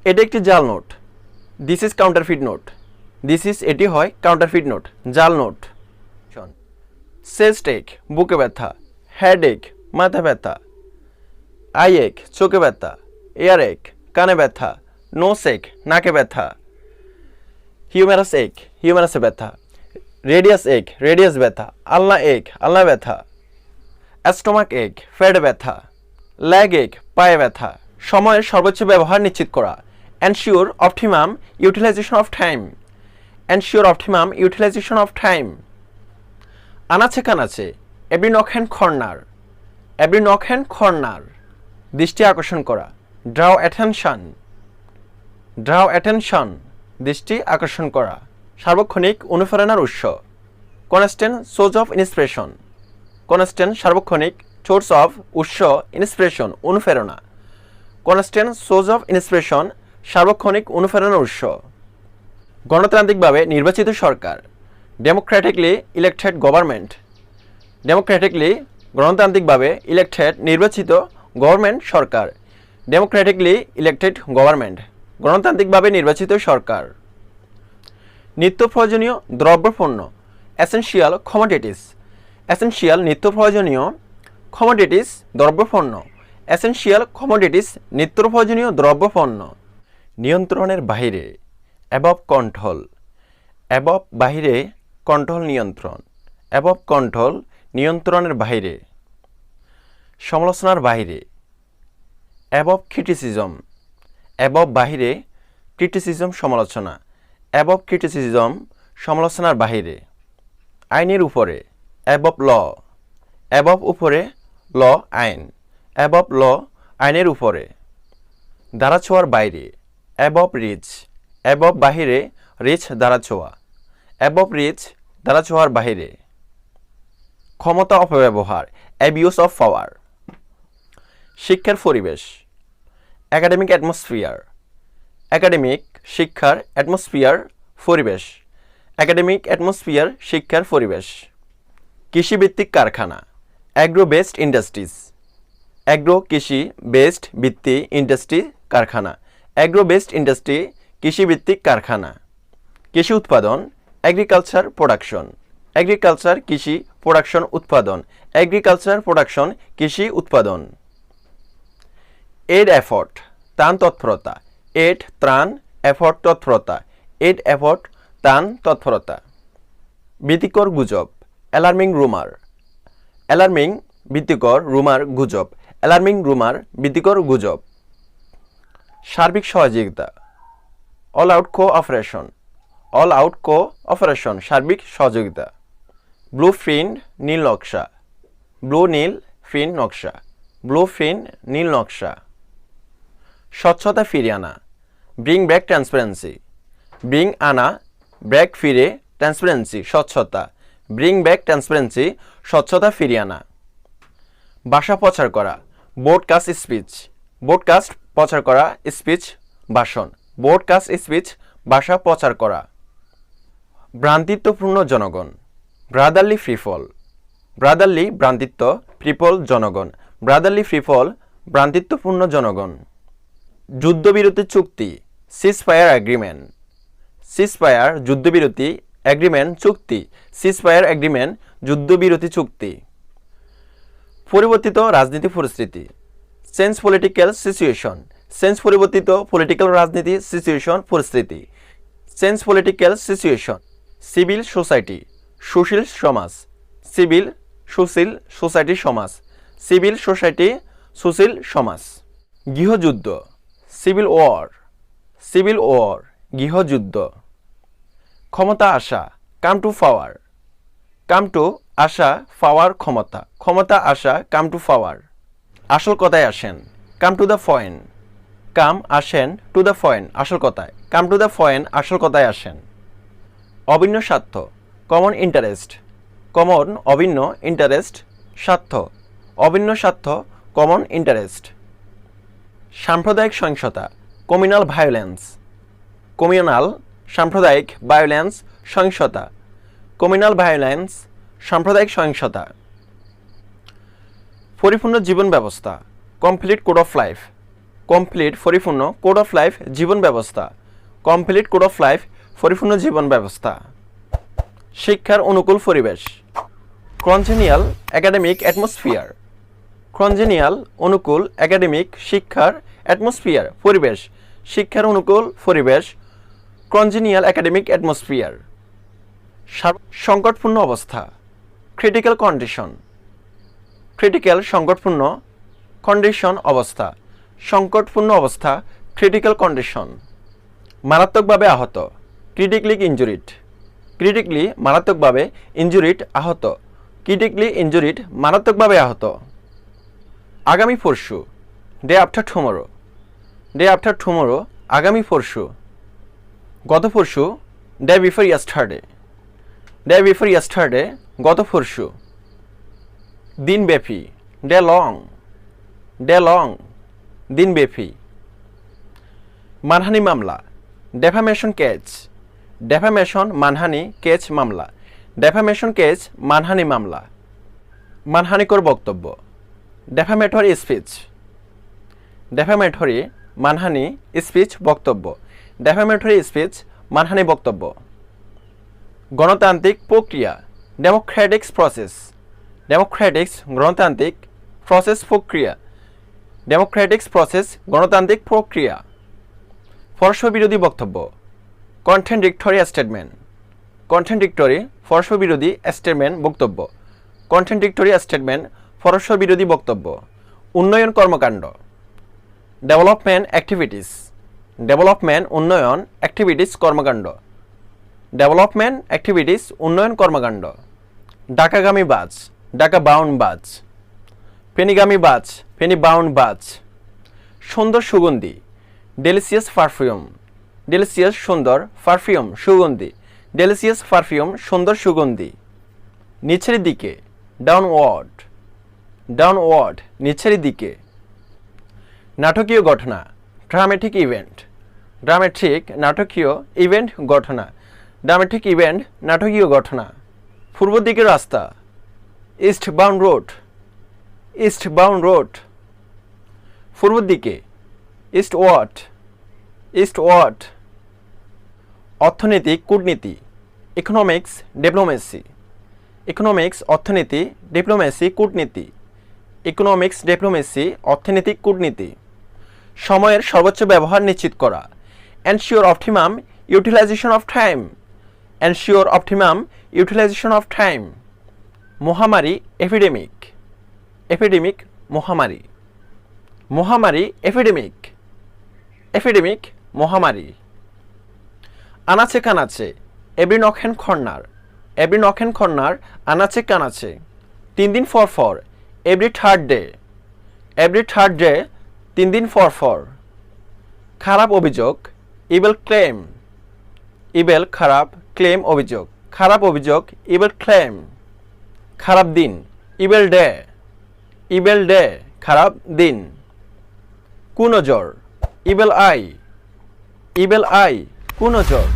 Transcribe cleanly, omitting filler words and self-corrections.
এটা একটি জাল note. This is counterfeit note. This is এটি হয় কাউন্টারফিট নোট, জাল নোট। চেস্ট এক বুকে ব্যথা, হেড এক মাথা ব্যথা, আই এক চোখে ব্যথা, এয়ার এক কানে ব্যথা, নোস এক নাকে ব্যথা, হিউমেরাস এক হিউমেরাসে ব্যথা, রেডিয়াস এক রেডিয়াস ব্যথা, আলনা এক আলনা ব্যথা, স্টোমাক এক পেটে ব্যথা, লেগ এক পায়ে ব্যথা। সময়ের সর্বোচ্চ ব্যবহার নিশ্চিত করা, ensure optimum utilisation of time, ensure optimum utilisation of time. আনাচে কানাচে every nook and corner, every nook and corner. দৃষ্টি আকর্ষণ করা, ড্রাও অ্যাটেনশন, ড্রাও অ্যাটেনশন দৃষ্টি আকর্ষণ করা। সার্বক্ষণিক অনুপ্রেরণার উৎস, constant source of inspiration, constant সার্বক্ষণিক সোর্স অফ উৎস, ইন্সপিরেশন অনুপ্রেরণা, কনস্ট্যান্ট সোর্স অফ ইন্সপিরেশন সার্বক্ষণিক অনুপ্রেরণার উৎস। গণতান্ত্রিকভাবে নির্বাচিত সরকার, ডেমোক্রেটিকলি ইলেক্টেড গভর্নমেন্ট, ডেমোক্রেটিকলি গণতান্ত্রিকভাবে ইলেক্টেড নির্বাচিত গভর্নমেন্ট সরকার, ডেমোক্রেটিকলি ইলেক্টেড গভর্নমেন্ট গণতান্ত্রিকভাবে নির্বাচিত সরকার। নিত্য প্রয়োজনীয় দ্রব্যপণ্য, এসেনশিয়াল কমোডিটিস, এসেনশিয়াল নিত্য প্রয়োজনীয় কমোডিটিস দ্রব্যপণ্য, এসেনশিয়াল কমোডিটিস নিত্য প্রয়োজনীয় দ্রব্যপণ্য। নিয়ন্ত্রণের বাইরে, অ্যাবভ কন্ট্রোল, অ্যাবভ বাহিরে কন্ট্রোল নিয়ন্ত্রণ, অ্যাবভ কন্ট্রোল নিয়ন্ত্রণের বাইরে। সমালোচনার বাইরে, অ্যাবভ ক্রিটিসিজম, অ্যাবভ বাহিরে ক্রিটিসিজম সমালোচনা, অ্যাবভ ক্রিটিসিজম সমালোচনার বাহিরে। আইনের উপরে, অ্যাবভ ল, অ্যাবভ উপরে ল আইন, অ্যাবভ ল আইনের উপরে। দাঁড়াছোঁয়ার বাইরে, অ্যাবভ রিচ, অ্যাবভ বাহিরে রিচ দাঁড়াছোঁয়া, অ্যাবভ রিচ দাঁড়াছোঁয়ার বাহিরে। ক্ষমতা অপব্যবহার, অ্যাবিউস অফ পাওয়ার। শিক্ষার পরিবেশ, একাডেমিক অ্যাটমসফিয়ার, একাডেমিক শিক্ষার অ্যাটমসফিয়ার পরিবেশ, একাডেমিক অ্যাটমসফিয়ার শিক্ষার পরিবেশ। কৃষিভিত্তিক কারখানা, অ্যাগ্রো বেসড ইন্ডাস্ট্রিজ, অ্যাগ্রো কৃষি বেসড ভিত্তি ইন্ডাস্ট্রি কারখানা, অ্যাগ্রো বেসড ইন্ডাস্ট্রি কৃষিভিত্তিক কারখানা। কৃষি উৎপাদন, এগ্রিকালচার প্রোডাকশন, এগ্রিকালচার কৃষি প্রোডাকশন উৎপাদন, এগ্রিকালচার প্রোডাকশন কৃষি উৎপাদন। এড এফর্ট ত্রাণ তৎপরতা, এড ত্রাণ এফর্ট তৎপরতা, এড এফর্ট ত্রাণ তৎপরতা। ভীতিকর গুজব, অ্যালার্মিং রুমার, অ্যালার্মিং ভীতিকর রুমার গুজব, অ্যালার্মিং রুমার ভীতিকর গুজব। সার্বিক সহযোগিতা, অল আউট কো অপারেশন, অল আউট কো অপারেশন সার্বিক সহযোগিতা। ব্লু প্রিন্ট নীল নকশা, ব্লু নীল প্রিন্ট নকশা, ব্লু প্রিন্ট নীল নকশা। স্বচ্ছতা ফিরিয়ে আনা, ব্রিং ব্যাক ট্রান্সপারেন্সি, ব্রিং আনা ব্যাক ফিরে ট্রান্সপারেন্সি স্বচ্ছতা, ব্রিং ব্যাক ট্রান্সপারেন্সি স্বচ্ছতা ফিরিয়ে আনা। ভাষা প্রচার করা, ব্রডকাস্ট স্পিচ, ব্রডকাস্ট প্রচার করা, স্পিচ ভাষণ, ব্রডকাস্ট স্পিচ ভাষা প্রচার করা। ভ্রান্তিত্বপূর্ণ জনগণ, ব্রাদারলি ফ্রিফল, ব্রাদারলি ভ্রান্তিত্ব, ফ্রিফল জনগণ, ব্রাদারলি ফ্রিফল ভ্রান্তিত্বপূর্ণ জনগণ। যুদ্ধবিরতি চুক্তি, সিজফায়ার এগ্রিমেন্ট, সিজফায়ার যুদ্ধবিরতি এগ্রিমেন্ট চুক্তি, সিজফায়ার এগ্রিমেন্ট যুদ্ধবিরতি চুক্তি। পরিবর্তিত রাজনীতি পরিস্থিতি, চেঞ্জ পলিটিক্যাল সিচুয়েশন, চেঞ্জ পরিবর্তিত পলিটিক্যাল রাজনীতি সিচুয়েশন পরিস্থিতি, change political situation. Civil society, সুশীল সমাজ, সিভিল সুশীল সোসাইটি সমাজ, সিভিল সোসাইটি সুশীল সমাজ। গৃহযুদ্ধ, সিভিল ওয়ার, সিভিল ওয়ার গৃহযুদ্ধ। ক্ষমতা আসা, come to power, come to আসা পাওয়ার ক্ষমতা, ক্ষমতা আসা কাম টু পাওয়ার। আসল কথায় আসেন, কাম টু দ্য পয়েন্ট, কাম আসেন টু দ্য পয়েন্ট আসল কথায়, কাম টু দ্য পয়েন্ট আসল কথায় আসেন। অভিন্ন স্বার্থ, কমন ইন্টারেস্ট, কমন অভিন্ন ইন্টারেস্ট স্বার্থ, অভিন্ন স্বার্থ কমন ইন্টারেস্ট। সাম্প্রদায়িক সহিংসতা, কমিউনাল ভায়োলেন্স, কমিউনাল সাম্প্রদায়িক ভায়োলেন্স সহিংসতা, কমিউনাল ভায়োলেন্স সাম্প্রদায়িক সহিংসতা। পরিপূর্ণ জীবন ব্যবস্থা, complete code of life, complete পরিপূর্ণ, কোড অফ লাইফ জীবন ব্যবস্থা, কমপ্লিট কোড অফ লাইফ পরিপূর্ণ জীবন ব্যবস্থা। শিক্ষার অনুকূল পরিবেশ, কনজেনিয়াল একাডেমিক অ্যাটমসফিয়ার, কনজেনিয়াল অনুকূল একাডেমিক শিক্ষার অ্যাটমসফিয়ার পরিবেশ, শিক্ষার অনুকূল পরিবেশ, কনজেনিয়াল একাডেমিক অ্যাটমসফিয়ার। সংকটপূর্ণ অবস্থা, ক্রিটিক্যাল কন্ডিশন, ক্রিটিক্যাল সংকটপূর্ণ, কন্ডিশন অবস্থা, সংকটপূর্ণ অবস্থা, ক্রিটিক্যাল কন্ডিশন। মারাত্মকভাবে আহত, ক্রিটিক্যালি ইনজুরিড, ক্রিটিক্যালি মারাত্মকভাবে, ইনজুরিড আহত, ক্রিটিক্যালি ইনজুরিড মারাত্মকভাবে আহত। আগামী পরশু, day after tomorrow, day after tomorrow আগামী পরশু। গত পরশু, day before yesterday, day before yesterday গত পরশু। দিনব্যাপী, ডে লং, ডে লং দিনব্যাপী। মানহানি মামলা, ডেফামেশন কেস, ডেফামেশন মানহানি কেস মামলা, ডেফামেশন কেস মানহানি মামলা। মানহানিকর বক্তব্য, ডেফামেটরি স্পিচ, ডেফামেটরি মানহানি স্পিচ বক্তব্য, ডেফামেটরি স্পিচ মানহানি বক্তব্য। গণতান্ত্রিক প্রক্রিয়া, ডেমোক্রেটিক্স প্রসেস, ডেমোক্রেটিক্স গণতান্ত্রিক প্রসেস প্রক্রিয়া, ডেমোক্রেটিক্স প্রসেস গণতান্ত্রিক প্রক্রিয়া। পরস্পর বিরোধী বক্তব্য, কন্ট্রাডিক্টরি স্টেটমেন্ট, কন্ট্রাডিক্টরি পরস্পর বিরোধী স্টেটমেন্ট বক্তব্য, কন্ট্রাডিক্টরি স্টেটমেন্ট পরস্পর বিরোধী বক্তব্য। উন্নয়ন কর্মকাণ্ড, ডেভেলপমেন্ট অ্যাক্টিভিটিস, ডেভেলপমেন্ট উন্নয়ন অ্যাক্টিভিটিস কর্মকাণ্ড, ডেভেলপমেন্ট অ্যাক্টিভিটিস উন্নয়ন কর্মকাণ্ড। ঢাকাগামী বাস, ঢাকা বাউন্ড বাস, ফেনীগামী বাস, ফেনী বাউন্ড বাস। সুন্দর সুগন্ধি, ডেলিসিয়াস পারফিউম, ডেলিসিয়াস সুন্দর, পারফিউম সুগন্ধি, ডেলিসিয়াস পারফিউম সুন্দর সুগন্ধি। নিচের দিকে, ডাউনওয়ার্ড, ডাউনওয়ার্ড নিচের দিকে। নাটকীয় ঘটনা, ড্রামেটিক ইভেন্ট, ড্রামেটিক নাটকীয় ইভেন্ট ঘটনা, ড্রামেটিক ইভেন্ট নাটকীয় ঘটনা। পূর্ব দিকের রাস্তা, eastbound road, eastbound road. পূর্ব দিকে, ইস্ট ওয়ার্ড, ইস্ট ওয়ার্ড। অর্থনৈতিক কূটনীতি, ইকোনমিক্স ডিপ্লোমেসি, ইকোনমিক্স অর্থনীতি, ডিপ্লোমেসি কূটনীতি, ইকোনমিক্স ডিপ্লোমেসি অর্থনৈতিক কূটনীতি। সময়ের সর্বোচ্চ ব্যবহার নিশ্চিত করা, ensure optimum utilisation of time, ensure optimum utilisation of time. মহামারী, এপিডেমিক, এপিডেমিক মহামারী, মহামারী এপিডেমিক, এপিডেমিক মহামারী। আনাচে কানাচে, every nook and corner, every nook and corner আনাচে কানাচে। 3 দিন for for, every third day, every third day 3 দিন ফর ফর। খারাপ অভিযোগ, ইবেল ক্লেম, ইবেল খারাপ, ক্লেম অভিযোগ, খারাপ অভিযোগ, ইবেল ক্লেম। খারাপ দিন, ইবেল ডে, ইবেল ডে খারাপ দিন। কুনজর, ইবেল আই, ইবেল আই কুনজর।